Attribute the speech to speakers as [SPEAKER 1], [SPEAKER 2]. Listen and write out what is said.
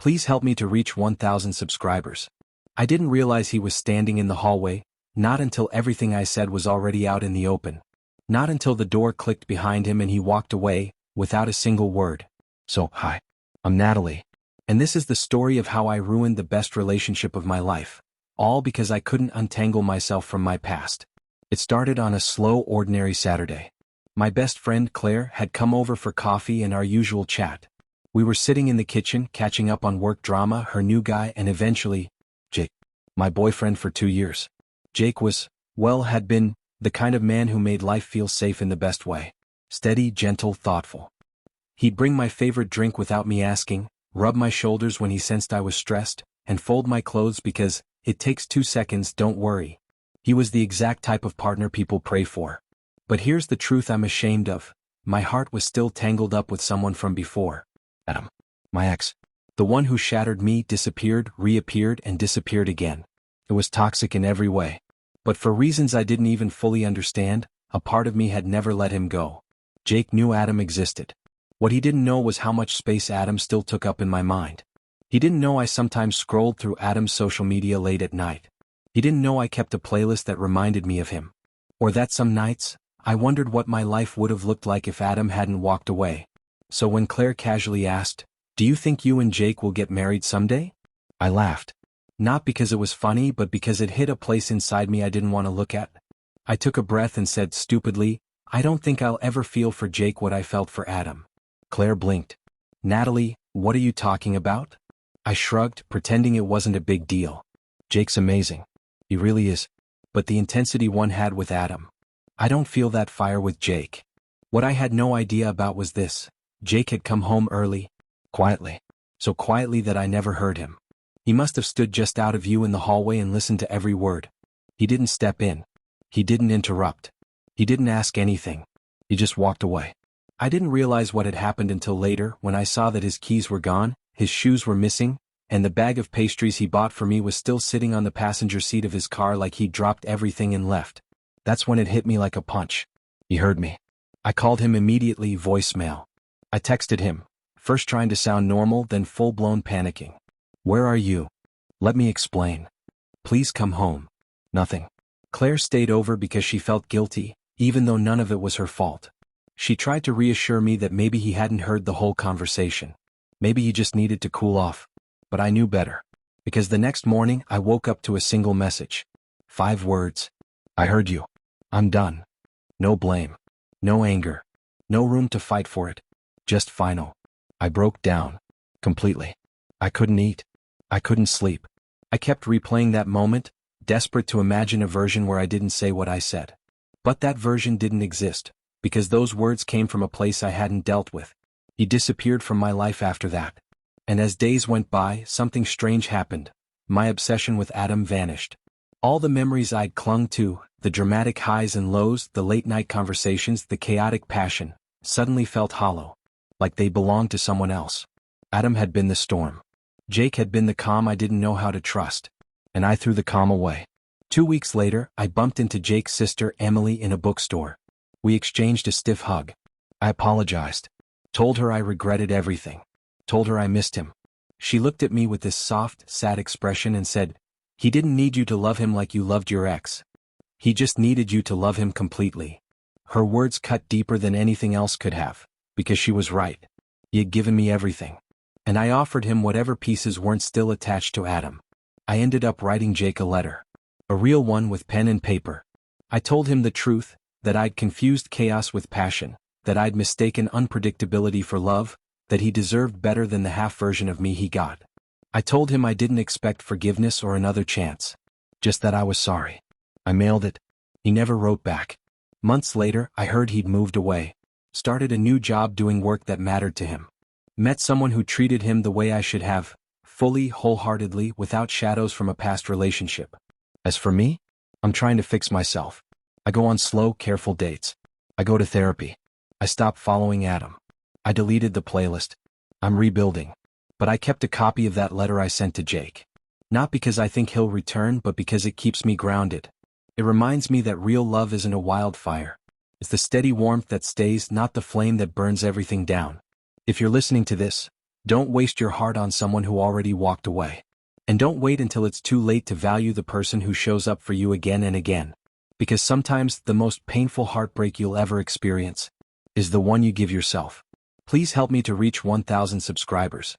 [SPEAKER 1] Please help me to reach 1,000 subscribers. I didn't realize he was standing in the hallway, not until everything I said was already out in the open. Not until the door clicked behind him and he walked away, without a single word. So, hi. I'm Natalie. And this is the story of how I ruined the best relationship of my life. All because I couldn't untangle myself from my past. It started on a slow, ordinary Saturday. My best friend Claire had come over for coffee and our usual chat. We were sitting in the kitchen, catching up on work drama, her new guy, and eventually, Jake, my boyfriend for 2 years. Jake was, had been, the kind of man who made life feel safe in the best way. Steady, gentle, thoughtful. He'd bring my favorite drink without me asking, rub my shoulders when he sensed I was stressed, and fold my clothes because, it takes 2 seconds, don't worry. He was the exact type of partner people pray for. But here's the truth I'm ashamed of. My heart was still tangled up with someone from before. Adam. My ex. The one who shattered me, disappeared, reappeared, and disappeared again. It was toxic in every way. But for reasons I didn't even fully understand, a part of me had never let him go. Jake knew Adam existed. What he didn't know was how much space Adam still took up in my mind. He didn't know I sometimes scrolled through Adam's social media late at night. He didn't know I kept a playlist that reminded me of him. Or that some nights, I wondered what my life would have looked like if Adam hadn't walked away. So when Claire casually asked, "Do you think you and Jake will get married someday?" I laughed. Not because it was funny, but because it hit a place inside me I didn't want to look at. I took a breath and said stupidly, "I don't think I'll ever feel for Jake what I felt for Adam." Claire blinked. "Natalie, what are you talking about?" I shrugged, pretending it wasn't a big deal. "Jake's amazing. He really is. But the intensity one had with Adam. I don't feel that fire with Jake." What I had no idea about was this. Jake had come home early. Quietly. So quietly that I never heard him. He must have stood just out of view in the hallway and listened to every word. He didn't step in. He didn't interrupt. He didn't ask anything. He just walked away. I didn't realize what had happened until later, when I saw that his keys were gone, his shoes were missing, and the bag of pastries he bought for me was still sitting on the passenger seat of his car like he'd dropped everything and left. That's when it hit me like a punch. He heard me. I called him immediately, voicemail. I texted him, first trying to sound normal, then full-blown panicking. "Where are you? Let me explain. Please come home." Nothing. Claire stayed over because she felt guilty, even though none of it was her fault. She tried to reassure me that maybe he hadn't heard the whole conversation. Maybe he just needed to cool off. But I knew better. Because the next morning I woke up to a single message. 5 words. "I heard you. I'm done." No blame. No anger. No room to fight for it. Just final. I broke down. Completely. I couldn't eat. I couldn't sleep. I kept replaying that moment, desperate to imagine a version where I didn't say what I said. But that version didn't exist, because those words came from a place I hadn't dealt with. He disappeared from my life after that. And as days went by, something strange happened. My obsession with Adam vanished. All the memories I'd clung to, the dramatic highs and lows, the late-night conversations, the chaotic passion, suddenly felt hollow. Like they belonged to someone else. Adam had been the storm. Jake had been the calm I didn't know how to trust. And I threw the calm away. 2 weeks later, I bumped into Jake's sister Emily in a bookstore. We exchanged a stiff hug. I apologized. Told her I regretted everything. Told her I missed him. She looked at me with this soft, sad expression and said, "He didn't need you to love him like you loved your ex. He just needed you to love him completely." Her words cut deeper than anything else could have, because she was right. He had given me everything. And I offered him whatever pieces weren't still attached to Adam. I ended up writing Jake a letter. A real one with pen and paper. I told him the truth, that I'd confused chaos with passion, that I'd mistaken unpredictability for love, that he deserved better than the half version of me he got. I told him I didn't expect forgiveness or another chance. Just that I was sorry. I mailed it. He never wrote back. Months later, I heard he'd moved away. Started a new job doing work that mattered to him. Met someone who treated him the way I should have, fully, wholeheartedly, without shadows from a past relationship. As for me, I'm trying to fix myself. I go on slow, careful dates. I go to therapy. I stopped following Adam. I deleted the playlist. I'm rebuilding. But I kept a copy of that letter I sent to Jake. Not because I think he'll return, but because it keeps me grounded. It reminds me that real love isn't a wildfire. It's the steady warmth that stays, not the flame that burns everything down. If you're listening to this, Don't waste your heart on someone who already walked away. And don't wait until it's too late to value the person who shows up for you again and again. Because sometimes the most painful heartbreak you'll ever experience is the one you give yourself. Please help me to reach 1,000 subscribers.